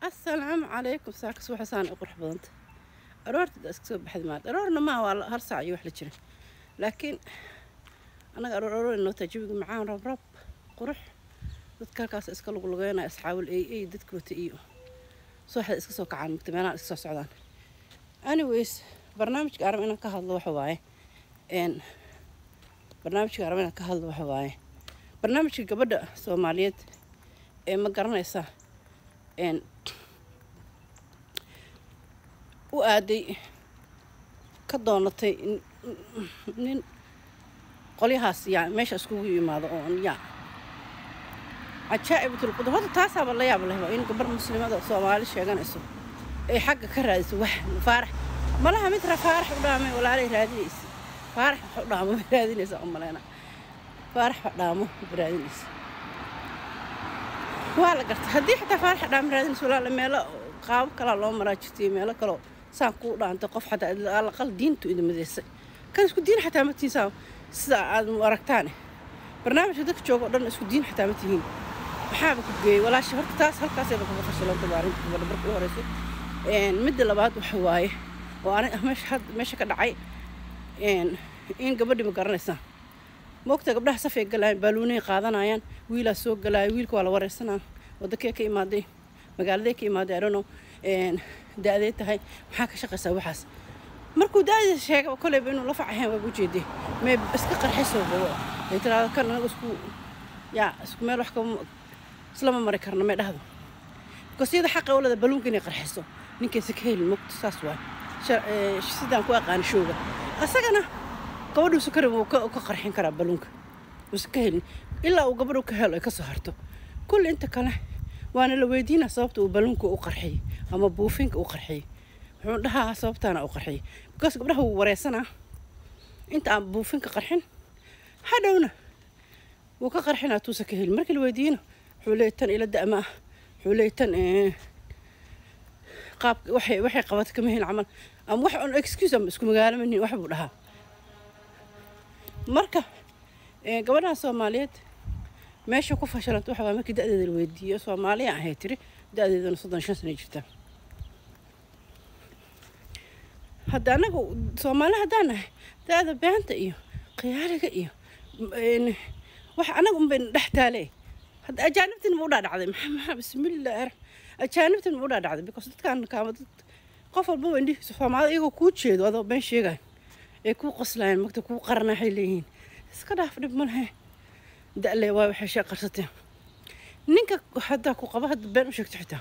السلام عليكم ساكس وحسان أقرح بنت أرورت أسكسب بحد مات أرورنا ما هو هرسع يوح لجري لكن أنا أرور إنه تجيب معاه رب قرح dadkaas iska luqluqeynaa asxaabul ay dadka wata iyo soo xad iska soo kacaan mugtamaana iska soo socdaan anyways barnaamijka arab inaan ka hadlo waxa waaye barnaamijka gabadha Soomaaliyeed ee ma garanaysa u aaday ka doonatay nin qolyahaas yaa meesha isku yimaado oo yaa عجائب القدر هذا تاسع بالله يا بالله إن قبر مسلمات الصومالي شيئا اسمه أي حق كرادس واحد فارح ما لها مثل فارح ودامه ولا عليه راديس فارح ودامه براديس أمنا فارح ودامه براديس ولا قلت هدي حتى فارح دام براديس ولا لما لا قاب كلا الله مراجتي ما لا كلا سانكو لا أنت قف حتى على الأقل دينته إذا مدرسة كان اسكو دين حتى ما تنسى ساعة مركتاني برنامج هذاك تشوف قدرنا اسكو دين حتى ما تهين maxaa ku geey walaashi horta taas halkaas ay ka fashalan tabaarin wada barku horeysay mid labaad waxa waaye oo aan meesha ka dhacay in gabadhi ma garanaysa moogta gabdhaha safay galayaan baaluunay qaadanayaan wiila soo galay wiilka waa la wareysanaa wadakee ka imaaday magaalada ka imaaday arano daaday tahay maxaa ka shaqaysaa waxaas markuu daaday sheegay kolay inuu la facahay waa ujeeday ma iska qarxiso ay tiraado kan isku meel wax ka islama mari karna ma dhahdo qasiyada xaq awlada balunka inay qarxiso ninkiisa ka heli mugta saas waa sidaan ku aqaan shooga asagana gabadhu sukar uu ka qarxin kara balunka iska heli ilaa uu gabadhu ka helo ay ka soo harto kulli inta kale waana la weydiina sababta uu balunka u qarxiyay ama buufinka u qarxiyay wuxuu dhahaa sababtana u qarxiyay because gabadhu uu wareysana inta aan buufinka qarxin hadhowna wuu ka qarxinaa tuusa ka heli markii la weydiino حوليتن إلى الدماء حوليتن قاب وحي قوات كمهين العمل أم وح أن إكسكيوز أم اسكو مقالة مني وح بقولها مركة قبلها صوماليات ماشي كوفة شلت وحوا ما كده أدي الودية صومالية هيتري ده أدي ذا صدق شن سنة جبتها هذا أنا صومالي هذا هذا بينت إيه قيارك إيه وح أنا قم بين رحتالي هذا أجانبتي الموضوع ده بسم الله أجانبتي الموضوع ده because كان قفل بو عندي سفهم هذا يجو كوتشي هذا بين شيء يكون قصلين مكتب كو قرنا حيلين سكده في منها ده اللي واحد شيء قرصته نينك حتى كو قبها بين مشك تحته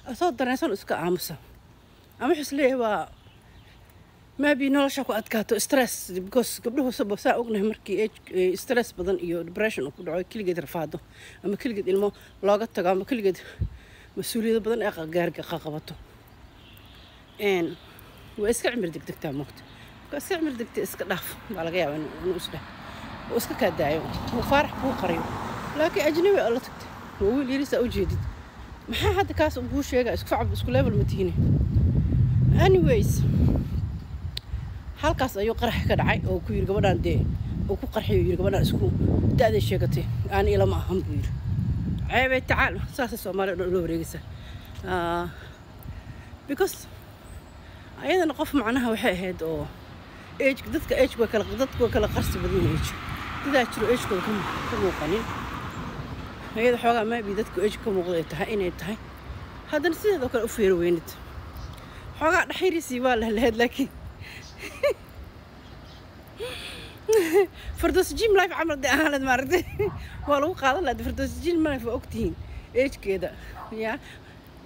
أصدق ناس اسكا عامسة أما حس ليه و ما بينول شكو أتكاتو ستريس because قبله سبب ساعة أغنى مركي ستريس بدن إيو ديبريشن وكل كل جد رفاضه أما كل جد إلمو لاقت تقام كل جد مسؤولية بدن أقارق قاقبته إن وإسكع عمر دك تاموت وإسكع عمر دك إسكع ضعف على جاي ونوسده وإسكع كدايو وفارح بو قريب لكن أجنبي الله تكت هو اللي لسه أوجدت ما حد كاس أبوش شيء إسكع عب إسكع ليفل متيني anyways halkaas ayuu qarax ka dhacay oo ku yiri gabadhan dee oo ku qarxiyo yiri gabadhan isku daada sheegatay aan ila ma ahan buu yiri ceebay tacaal saas Soomaaliya loo wareegaysa because ayadana qof macnaha waxay ahayd oo age dadka kala qarsi badan age sidaa jiro age ka muuqanin ayada xoogaa ma bi dadku age ka muuqday tahay inay tahay haddana sidoo kale u fiir weynid xoogaa dhaxiriisi waa la leeyahay laakiin فردوس جيم لايف عمر دي أهلا مرتين والله قاعد لا فردوس جيم لايف وقتين إيش كده يا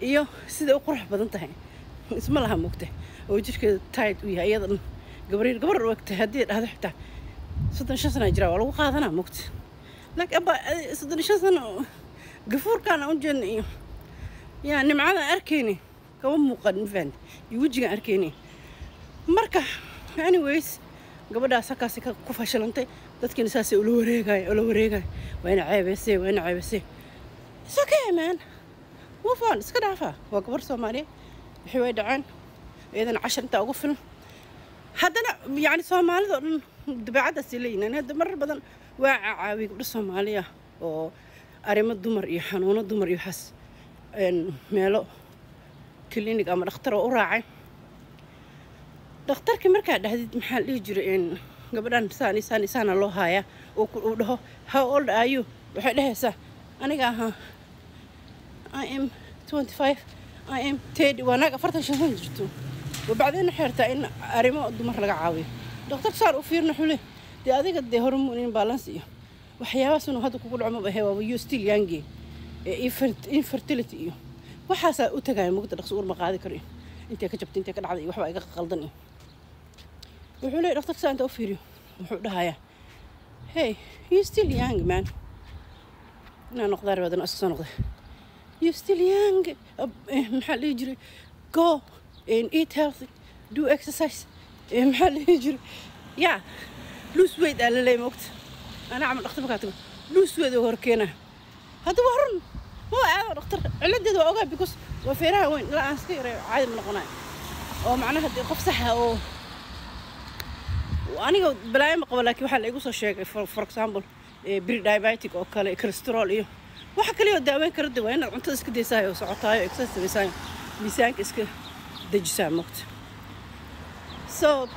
إيوه سيد أقرح بدنتهين اسم لها مقته ويجيش كده تايت ويا أيضا قبر وقت هذا حتى صدق شو سنة إجرا والله قاعد أنا مقت لكن أبا صدق شو سنة قفور كان أنجن يعني معنا أركيني كم مقدم فند يوجي أركيني مركه anyways gabadha sakaasi ku fashilantay dadkina saasi ula wareegay waana ceebisay it's okay man move on iska dhaafa waa gabar Soomaaliya wixii way dhacaan idan 10 inta ugu filan haddana yani Soomaalida dabeecada sileeyna hadda mar badan waa caawi gabdha Soomaaliya oo arrimo dumar iyo xanuuno dumar iyo xas meelo كلينيك أما دكتور وراعي دكتورك مركا دهديد محل ليه جري إن قبلان ساني الله هايا وده how old are you waxay dhahaysaa aniga aha I am 25 I am 30 wanaag 45 jirto وبعدين xirtaa in arimo dumar laga caawiyo doctor saar u fiirna xule de adiga de hormone balance iyo waxyaabahaas inuu hadda kugu dhaco ma bahay waa you still young infertility iyo waxaas u tagay mugda dhaqso uur ma qaadi karo intee ka jabtay intee ka dhacday waxba iga qaldan wuxuu leeyahay doctor saanta u fiiriyo wuxuu dhahayaa hey you still young man أنا نقدر بدنا أساسا نقدر you still young محل يجري go and eat healthy do exercise محل يجري yeah lose weight على اللي وقت أنا عم أختم كاتب lose weight وهركينا هذا وهرن هو عاد دكتور علدي ده أوقات بيكوس وفيرها وين لا أنسكير عادي من القناة أو معناها دي قف صحة أو وأنا بلاي مقبل لكن واحد يقول صشيء for example بري diabetic أو كله كوليسترول إيه واحد كله يداوين كرد وين أنت إسك ديسايو سعطايو إكسس ديسايو بيسانك إسك دجسام وقت so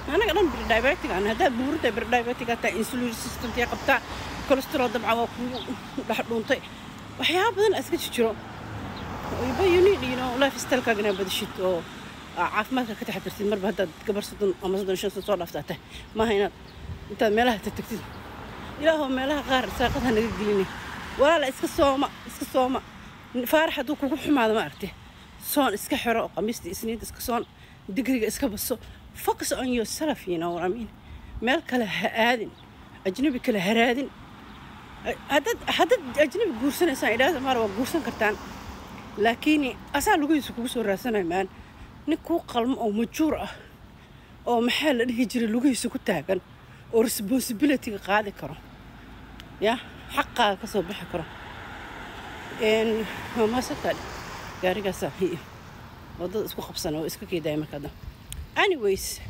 أنا كمان بري diabetic أنا هذا بورد بري diabetic هذا insulin system تيا قبتها كوليسترول دم عواق بحرون طي وحياة بدن إسك تشرو يبقى you know life style كأجنبي بدشيت أو عافمتك كتحت ترتين مرة هذا كبر صدن أما صدن شو صار لفتته ما هنا أنت ملها تتكتين إلهو ملها غار ساقطها نقديني ولا لا إسك الصومة فارحة دوك وروح ما عرفته صون إسك حرق قميص سنين إسك صون دقيقة إسك بس focus on yourself you know what I mean مال كله هادين أجنبي كله هرادين هذا أجنبي جورسن إنسان إذا ما هو جورسن كرتان لكني أصلا لقوا يسوقوا سورة سنة مان نكو قلم أو مجورة أو محل الهجرة لقوا يسوقوا تاجن أو responsibility قاعدة كرو يا حقها كسب بحكرة إن ما سكت قارقة صحيح وضد اسمه خبصنا واسمه كي دايما كذا anyways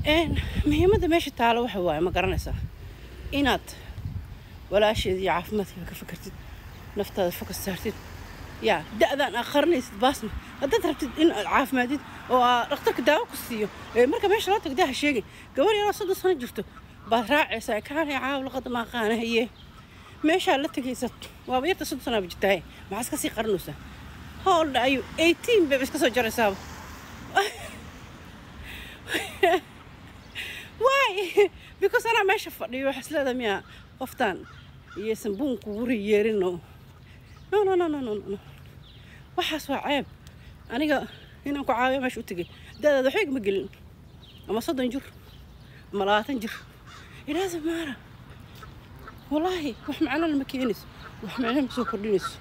إن مهمة ده ماشي تعالوا وحواي ما قرنسا إنات ولا شيء يعرف ما فكرت نفترض فوق السارتين يا دأذان آخرني استباسم هذا تربت إن عارف ما ديد ورختك داو كسيو مركب إيش راتك ده هالشيء قولي أنا صدق صنع جفته براعي ساكان يعاول قد ما كان هي ماشي على تكيست وابيت صدق صنع بجتاي معسك سي قرنوسه هول أيو 18 بس كسر جرساب واي because أنا ماشي فدي وحس لهذا ميا قفتان يسمبون كوري يرينو no waxaas waa ceeb aniga inaan ku caawiyo meesha u tagay dadaada xig ma gelin ama 30 jir ama 20 jir ilaasa maara wallahi wax macna lama keenis wax macna ma soo kordhinayso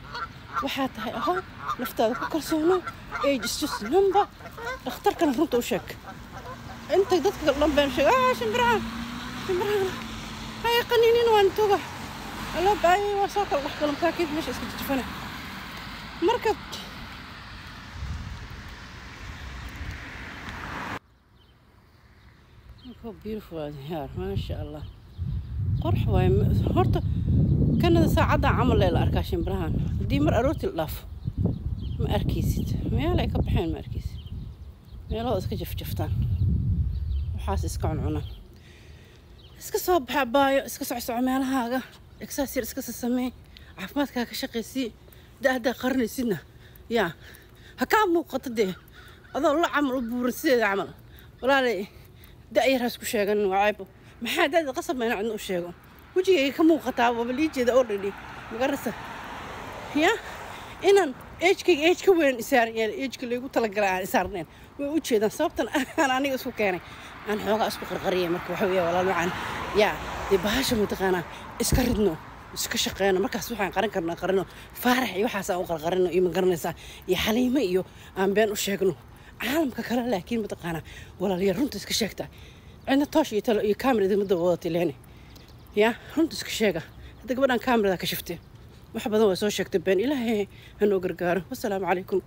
waxaa tahay aho naftaada ku kalsoono age is just number dhakhtarkan runta u sheeg inta dadka dhan baan sheeg shimbiraan hay qaniinin waan toga الله باي وساق الضحك المساكين مش اسكت تشوفنا مركب هو بيوفو هار ما شاء الله قرح واي هرت كان ساعة عمل ليلة أركاشين برهان دي مر أروت اللاف ما أركيسيت ما يلا يكبحين ما أركيس ما يلا اسكت جفتان وحاسس كون عنا اسكت صوب حبايو اسكت سعسع مالها إكساسير إسكاس السماء عفمات كاك شقيسي ده قرني سنة يا هكام موقت ده هذا الله عمل بورسيد عمل ولا لي داير هاسكو شيغان وعيبو ما حدا قصب ما عنده شيغو وجهي كموقتا وبلي جيدا اوريدي مقرسه يا إنن إيش وين إسار يعني إيش اللي يقول تلقى إسارنين وجهي sababtan aan aniga isku keenay aan xoogaa isku qarqariye marka waxa weeye walaal waxaan yaa dibahasha mutaqana iska ridno iska shaqeeyna markaas waxaan qaran karnaa qarino faarax iyo waxaas aan u qarqarino iyo ma garanaysaa iyo xaliimo iyo aan been u sheegno caalamka kale laakiin mutaqana walaal yar runta iska sheegta عندنا توش iyo كاميرا دي مدة وضعت لهنا يا runta iska sheega hada gabadhan كاميرا ka shiftay wax badan way soo sheegtay been ilaahay hanoo gargaaro wassalaamu calaykum